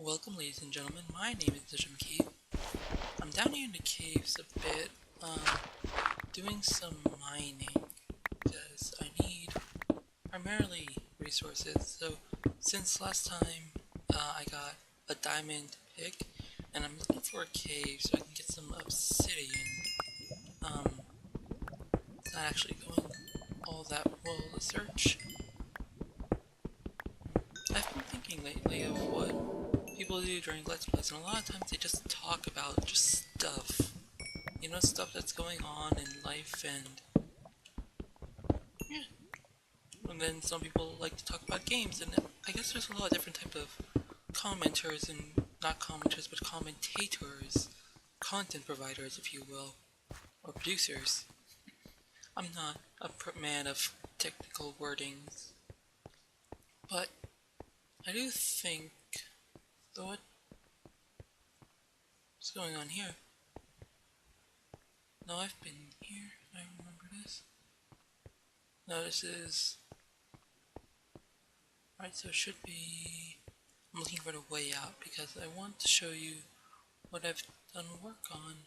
Welcome, ladies and gentlemen. My name is nujumkey. I'm down here in the caves a bit, doing some mining because I need primarily resources. So, since last time, I got a diamond pick, and I'm looking for a cave so I can get some obsidian. It's not actually going all that well to search. I've been thinking lately of what people do during Let's Plays, and a lot of times they just talk about just stuff. You know, stuff that's going on in life, and yeah. And then some people like to talk about games, and I guess there's a lot of different type of commenters, and not commenters, but commentators, content providers, if you will, or producers. I'm not a man of technical wordings, but I do think, what's going on here? No, I've been here. I remember this. No, this is... Right, so it should be... I'm looking for the way out because I want to show you what I've done work on.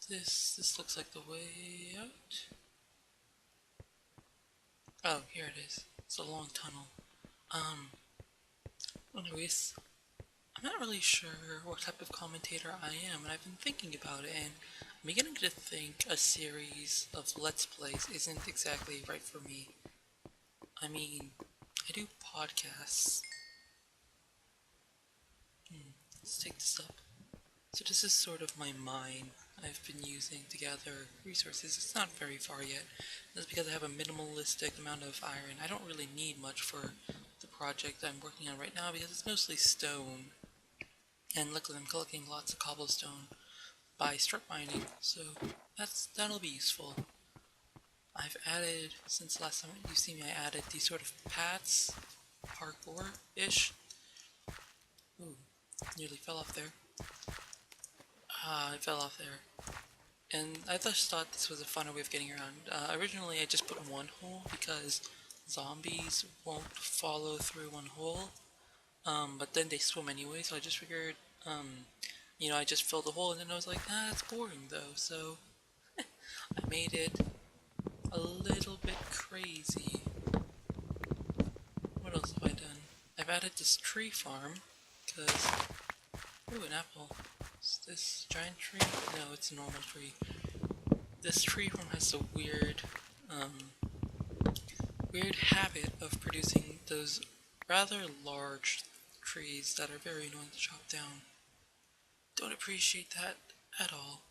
This looks like the way out. Oh, here it is. It's a long tunnel. Anyways, I'm not really sure what type of commentator I am, and I've been thinking about it, and I'm beginning to think a series of Let's Plays isn't exactly right for me. I mean, I do podcasts. Let's take this up. So this is sort of my mine I've been using to gather resources. It's not very far yet. That's because I have a minimalistic amount of iron. I don't really need much for the project I'm working on right now because it's mostly stone. And luckily I'm collecting lots of cobblestone by strip mining, so that'll be useful. I've added, since last time you've seen me, I added these sort of paths, parkour-ish. Ooh, nearly fell off there. I fell off there. And I just thought this was a funner way of getting around. Originally I just put one hole because zombies won't follow through one hole. But then they swim anyway, so I just figured, I just filled the hole, and then I was like, that's boring though, so I made it a little bit crazy. What else have I done? I've added this tree farm, because... Ooh, an apple. Is this a giant tree? No, it's a normal tree. This tree farm has a weird habit of producing those rather large trees that are very annoying to chop down. Don't appreciate that at all.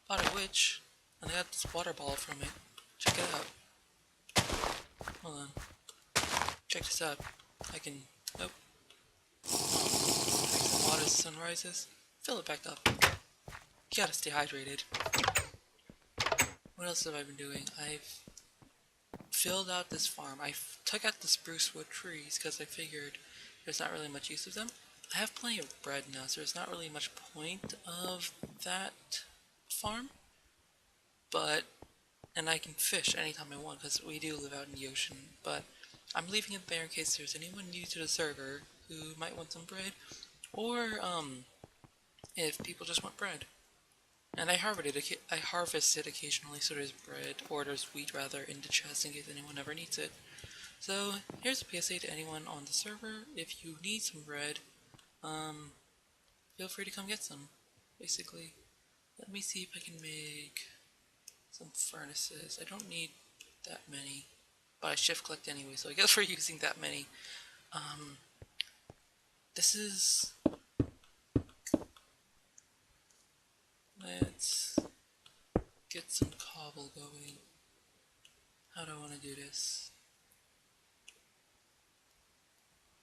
Thought of which, and I got this water ball from it. Check it out. Hold on. Check this out. I can... Nope. Drink some water as the sun rises. Fill it back up. You gotta stay hydrated. What else have I been doing? I've filled out this farm. I took out the spruce wood trees because I figured there's not really much use of them. I have plenty of bread now, so there's not really much point of that farm. But, and I can fish anytime I want because we do live out in the ocean. But I'm leaving it there in case there's anyone new to the server who might want some bread, or if people just want bread. And I harvest it occasionally, so there's bread, or there's wheat rather, in the chest in case anyone ever needs it. So here's a PSA to anyone on the server: if you need some bread, feel free to come get some. Basically, let me see if I can make some furnaces. I don't need that many, but I shift clicked anyway, so I guess we're using that many. This is... Let's get some cobble going. How do I want to do this?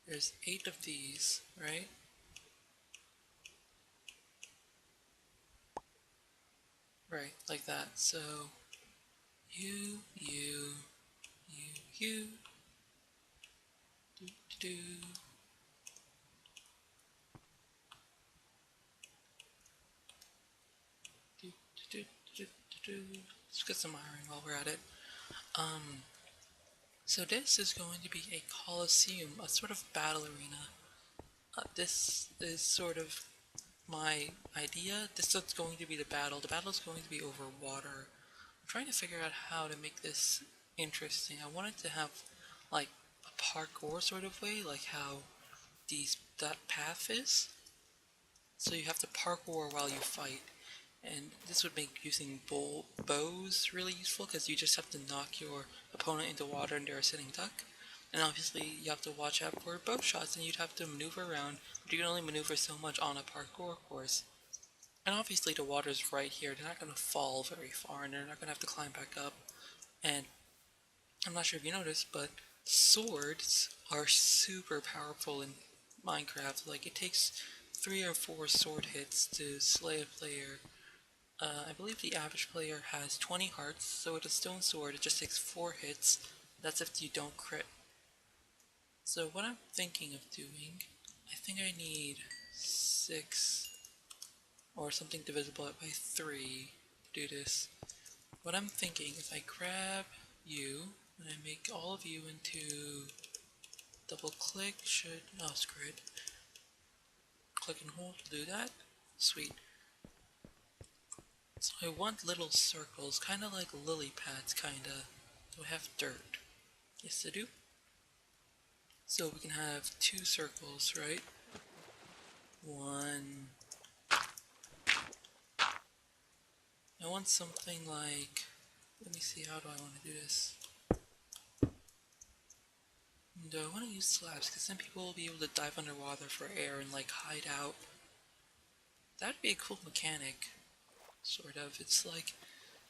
There's 8 of these, right? Right, like that. So, you, do. Let's get some iron while we're at it. So this is going to be a coliseum, a sort of battle arena. This is sort of my idea. This is going to be the battle. The battle is going to be over water. I'm trying to figure out how to make this interesting. I wanted to have like a parkour sort of way, like how that path is. So you have to parkour while you fight. And this would make using bows really useful because you just have to knock your opponent into water and they're a sitting duck. And obviously you have to watch out for bow shots and you'd have to maneuver around, but you can only maneuver so much on a parkour course. And obviously the water's right here, they're not going to fall very far and they're not going to have to climb back up. And I'm not sure if you noticed, but swords are super powerful in Minecraft. Like, it takes 3 or 4 sword hits to slay a player. I believe the average player has 20 hearts, so with a stone sword it just takes 4 hits. That's if you don't crit. So what I'm thinking of doing, I think I need 6 or something divisible by 3 to do this. What I'm thinking is I grab you and I make all of you into double click, screw it. Click and hold to do that. Sweet. So I want little circles, kinda like lily pads, kinda. Do I have dirt? Yes, I do. So we can have 2 circles, right? 1. I want something like, let me see, how do I want to do this? Do I want to use slabs? Because then people will be able to dive underwater for air and like hide out. That'd be a cool mechanic. Sort of. It's like,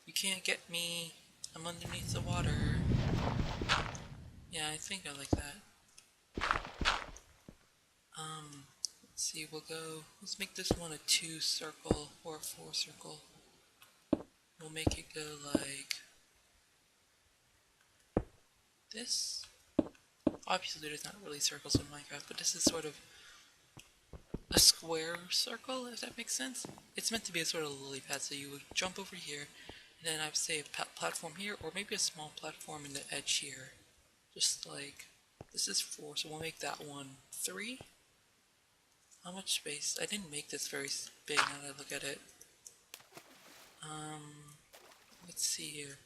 you can't get me, I'm underneath the water. Yeah, I think I like that. Let's see, let's make this one a 2 circle or a 4 circle. We'll make it go like this. Obviously there's not really circles in Minecraft, but this is sort of a square circle, if that makes sense. It's meant to be a sort of lily pad, so you would jump over here, and then I would say a platform here, or maybe a small platform in the edge here. Just like, this is 4, so we'll make that one 3. How much space? I didn't make this very big now that I look at it. Let's see here.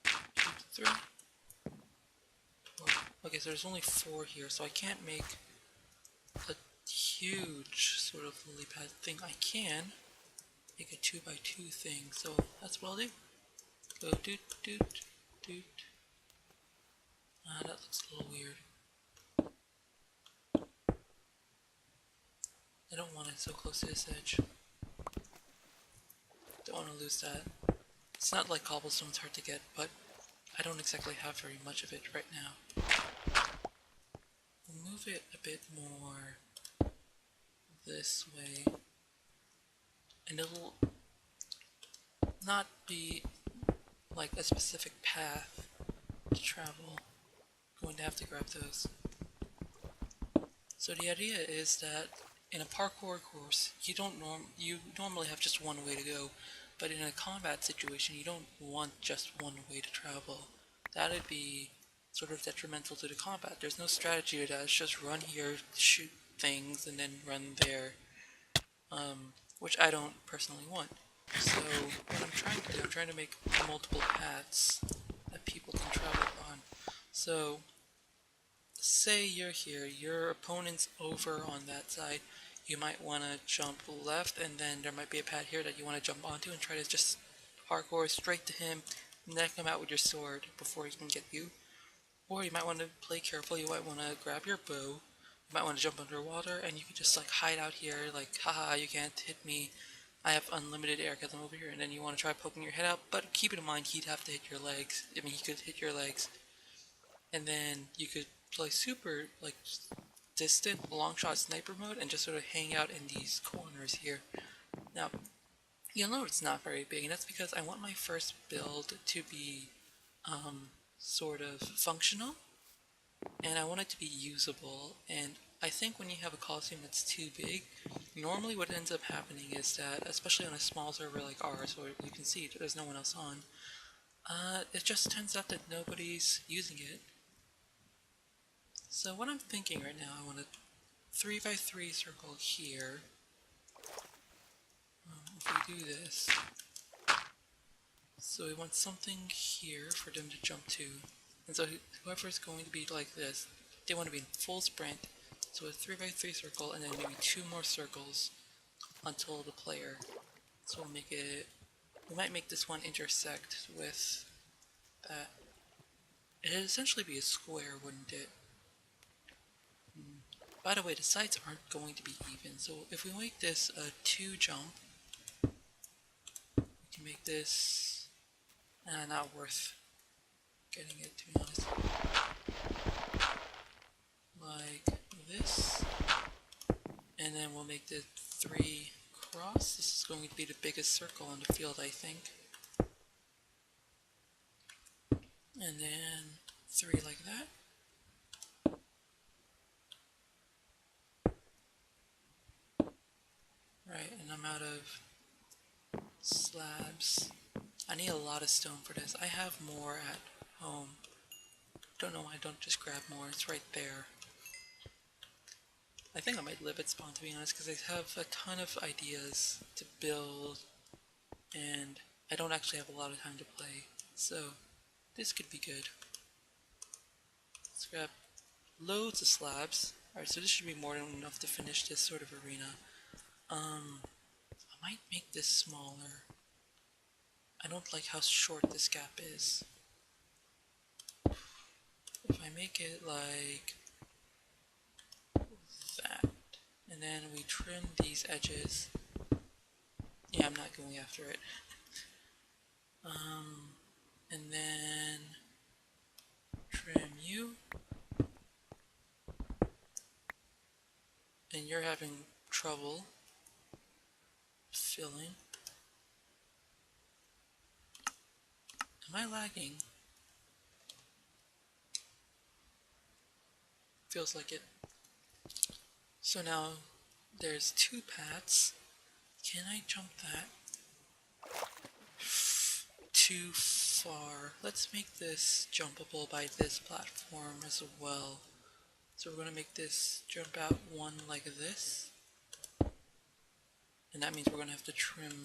2, 3. 4. Okay, so there's only 4 here, so I can't make a huge sort of lily pad thing. I can make a 2 by 2 thing, so that's what I'll do. Go doot doot doot. That looks a little weird. I don't want it so close to this edge. Don't want to lose that. It's not like cobblestone's hard to get, but I don't exactly have very much of it right now. We'll move it a bit more this way, and it'll not be like a specific path to travel. I'm going to have to grab those. So the idea is that in a parkour course, you normally have just one way to go, but in a combat situation, you don't want just one way to travel. That would be sort of detrimental to the combat. There's no strategy to that. It's just run here, shoot things, and then run there, which I don't personally want. So what I'm trying to do, I'm trying to make multiple paths that people can travel on. So say you're here, your opponent's over on that side, you might want to jump left, and then there might be a pad here that you want to jump onto and try to just parkour straight to him, neck him out with your sword before he can get you. Or you might want to play careful, you might want to grab your bow, you might want to jump underwater, and you can just like hide out here, like, haha, you can't hit me, I have unlimited air because I'm over here, and then you want to try poking your head out, but keep in mind he'd have to hit your legs. I mean, he could hit your legs, and then you could play super, like, distant, long shot sniper mode and just sort of hang out in these corners here. Now, you'll note it's not very big, and that's because I want my first build to be, sort of functional, and I want it to be usable, and I think when you have a coliseum that's too big, normally what ends up happening is that, especially on a small server like ours, where you can see there's no one else on, It just turns out that nobody's using it. So what I'm thinking right now, I want a 3x3 circle here. If we do this, so we want something here for them to jump to. And so whoever's going to be like this, they want to be in full sprint. So a 3x3 circle and then maybe 2 more circles until the player. So we'll make it, we might make this one intersect with that. It'd essentially be a square, wouldn't it? By the way, the sides aren't going to be even, so if we make this a 2 jump, we can make this not worth getting it, to be honest. Like this, and then we'll make the 3 cross. This is going to be the biggest circle on the field, I think. And then 3 like that. Right, and I'm out of slabs. I need a lot of stone for this. I have more at home. Don't know why I don't just grab more. It's right there. I think I might live at spawn, to be honest, because I have a ton of ideas to build, and I don't actually have a lot of time to play, so this could be good. Let's grab loads of slabs. Alright, so this should be more than enough to finish this sort of arena. I might make this smaller. I don't like how short this gap is. If I make it like that, and then we trim these edges. Yeah, I'm not going after it. And then trim you. And you're having trouble filling. Am I lagging? Feels like it. So now there's 2 paths. Can I jump that? Too far. Let's make this jumpable by this platform as well. So we're going to make this jump out 1 like this. And that means we're going to have to trim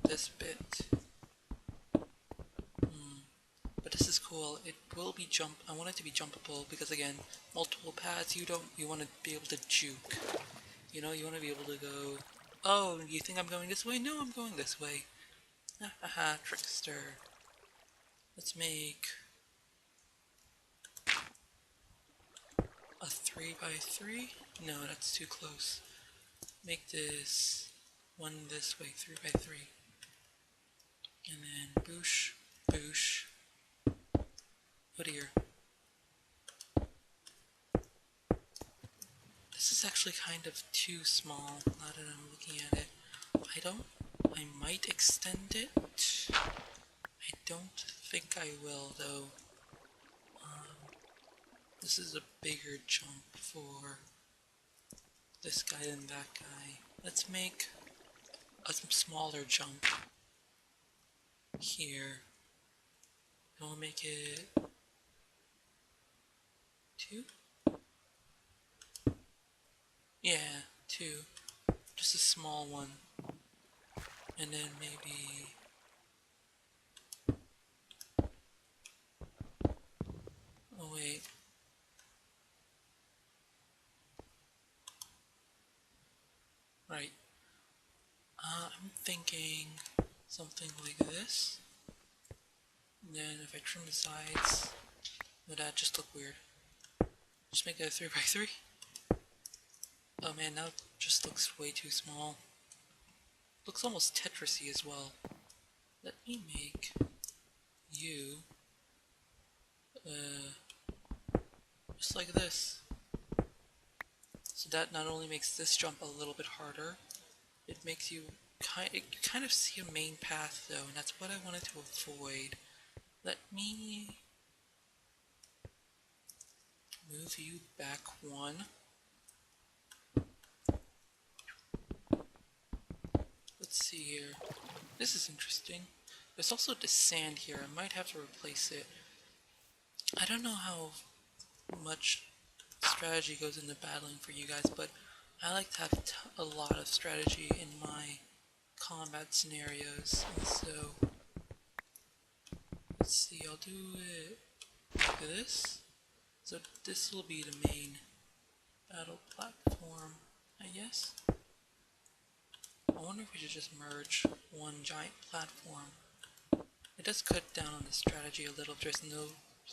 this bit. But this is cool. It will be I want it to be jumpable because, again, multiple paths. You want to be able to juke. You know, you want to be able to go, oh, you think I'm going this way? No, I'm going this way. Haha, trickster. Let's make a 3x3. No, that's too close. Make this 1 this way, 3x3. And then boosh, boosh. Oh dear. This is actually kind of too small, now that I'm looking at it. I might extend it. I don't think I will, though. This is a bigger jump for this guy than that guy. Let's make a smaller jump here. And we'll make it 2? Yeah, 2. Just a small one. And then maybe... oh wait. Right. I'm thinking something like this. And then if I trim the sides, would that just look weird? Just make it a 3x3? Oh man, now it just looks way too small. Looks almost Tetris-y as well. Let me make you just like this. So that not only makes this jump a little bit harder, it makes you kind of see a main path though, and that's what I wanted to avoid. Let me move you back 1. Let's see here. This is interesting. There's also this sand here. I might have to replace it. I don't know how much strategy goes into battling for you guys, but I like to have a lot of strategy in my combat scenarios, and so let's see, I'll do it like this. So this will be the main battle platform, I guess. I wonder if we should just merge one giant platform. It does cut down on the strategy a little if there's no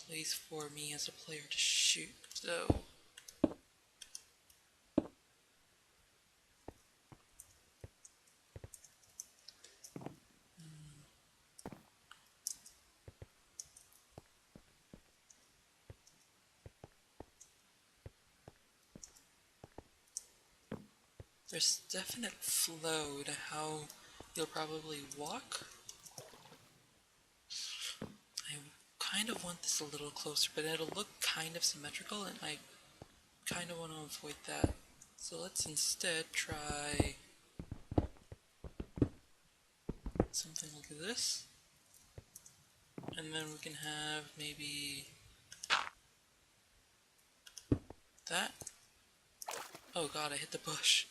place for me as a player to shoot, so there's definite flow to how you'll probably walk. I kind of want this a little closer, but it'll look kind of symmetrical, and I kind of want to avoid that. So let's instead try something like this, and then we can have maybe that. Oh god, I hit the bush.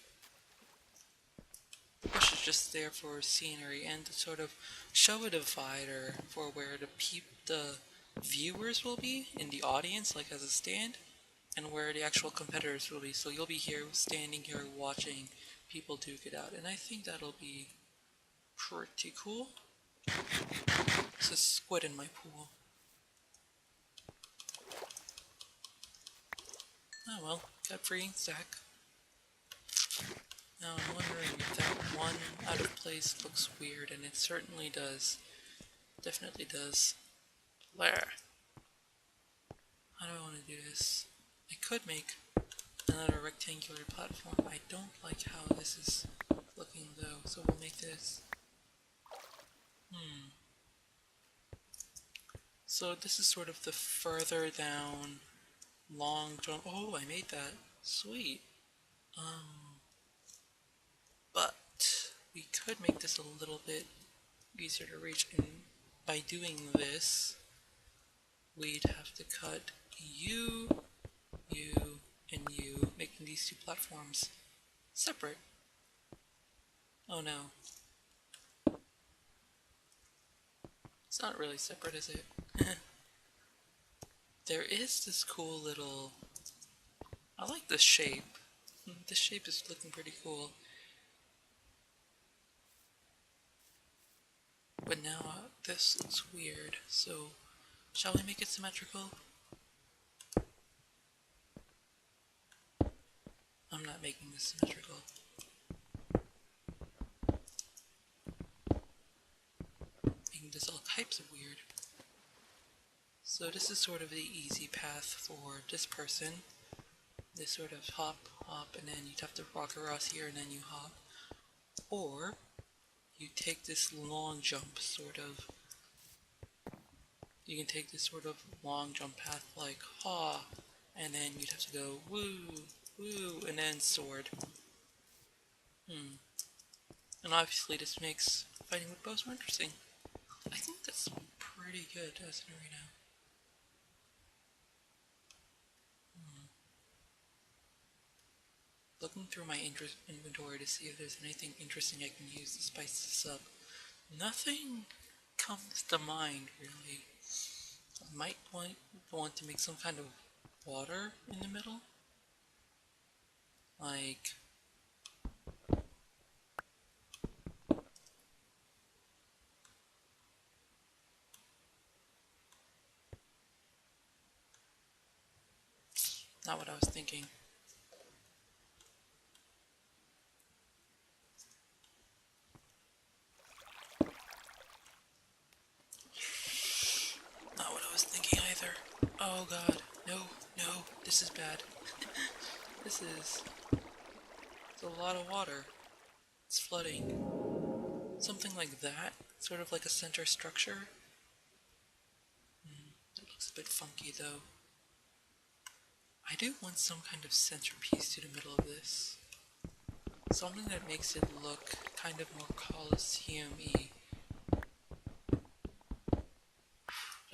The bush is just there for scenery and to sort of show a divider for where the viewers will be in the audience, like as a stand, and where the actual competitors will be. So you'll be here, standing here, watching people duke it out, and I think that'll be pretty cool. There's a squid in my pool. Oh well, got free stack. Now I'm wondering if that one out of place looks weird, and it certainly does. Definitely does. Where? How do I want to do this? I could make another rectangular platform. I don't like how this is looking though, so we'll make this. So this is sort of the further down long jump. Oh, I made that. Sweet. But we could make this a little bit easier to reach, and by doing this, we'd have to cut you, and you, making these two platforms separate. Oh no. It's not really separate, is it? There is this cool little... I like this shape. This shape is looking pretty cool. But now this looks weird, so shall we make it symmetrical? I'm not making this symmetrical. Making this all types of weird. So this is sort of the easy path for this person. This sort of hop, and then you'd have to walk across here and then you hop. Or you take this long jump sort of. You can take this sort of long jump path like ha, and then you'd have to go woo, woo, and then sword. And obviously this makes fighting with bows more interesting. I think that's pretty good as an arena. Looking through my inventory to see if there's anything interesting I can use to spice this up. Nothing comes to mind, really. I might want to make some kind of water in the middle. Like... not what I was thinking. Not what I was thinking either. Oh god, no, this is bad. It's a lot of water. It's flooding. Something like that, sort of like a center structure. That looks a bit funky though. I do want some kind of centerpiece to the middle of this. Something that makes it look kind of more Colosseum-y.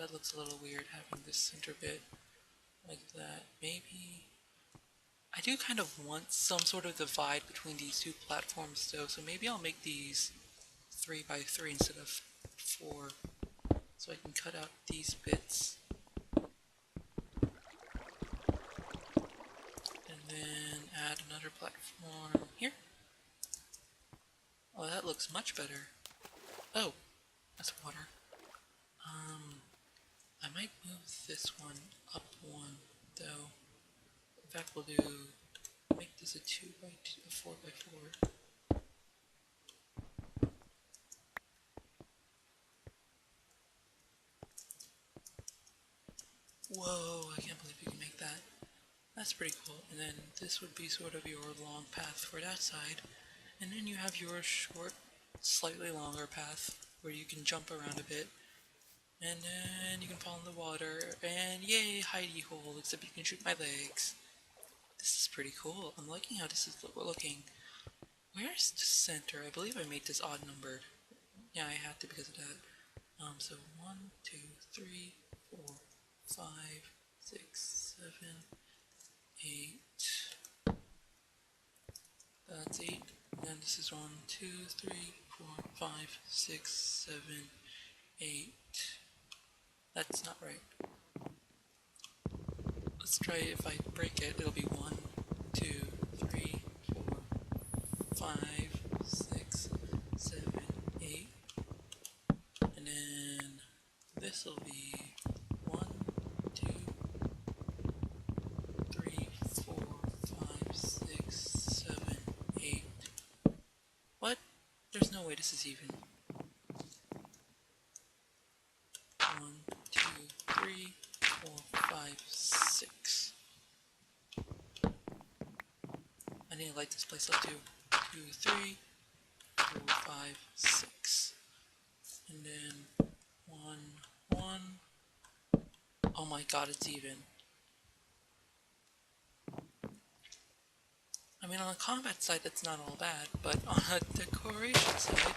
that looks a little weird having this center bit like that. Maybe I do kind of want some sort of divide between these two platforms though, so maybe I'll make these 3 by 3 instead of 4, so I can cut out these bits. And then add another platform here. Oh, that looks much better. Oh, that's water. I might move this one up 1, though. In fact, we'll make this a 2 by 2, a 4 by 4. Whoa, I can't believe you can make that. That's pretty cool. And then this would be sort of your long path for that side. And then you have your short, slightly longer path where you can jump around a bit. And then you can fall in the water, and yay, hidey hole, except you can shoot my legs. This is pretty cool. I'm liking how this is looking. Where's the center? I believe I made this odd numbered. Yeah, I had to because of that. So 1, 2, 3, 4, 5, 6, 7, 8. That's 8. And then this is 1, 2, 3, 4, 5, 6, 7, 8. That's not right. Let's try if I break it, it'll be 1, 2, 3, 4, 5, 6, 7, 8. And then this will be 1, 2, 3, 4, 5, 6, 7, 8. What? There's no way this is even. 1, 2, 3, 4, 5, 6. I need to light this place up too. 2, 3, 4, 5, 6. And then 1, 1. Oh my god, it's even. I mean, on the combat side, that's not all bad, but on a decoration side,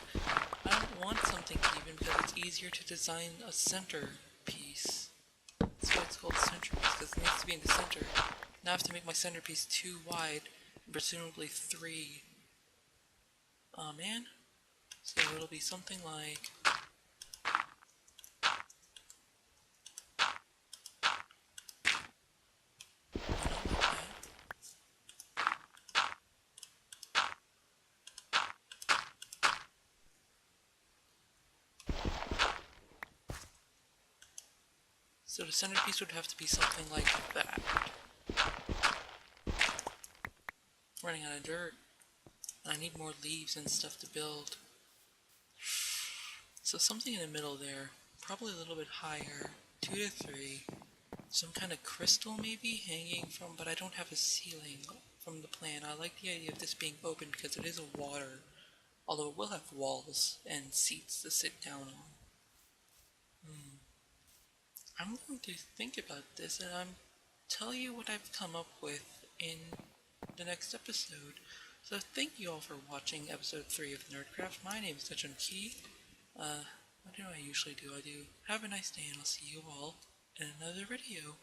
I don't want something even because it's easier to design a center piece. That's why it's called centerpiece, because it needs to be in the center. Now I have to make my centerpiece 2 wide, and presumably 3. Oh man. So it'll be something like... So the centerpiece would have to be something like that. Running out of dirt. I need more leaves and stuff to build. So something in the middle there. Probably a little bit higher. 2 to 3. Some kind of crystal maybe hanging from, but I don't have a ceiling from the plan. I like the idea of this being open because it is a water. Although it will have walls and seats to sit down on. I'm going to think about this and I'm tell you what I've come up with in the next episode. So thank you all for watching episode 3 of Nerdcraft. My name is nujumkey. What do I usually do? I do have a nice day and I'll see you all in another video.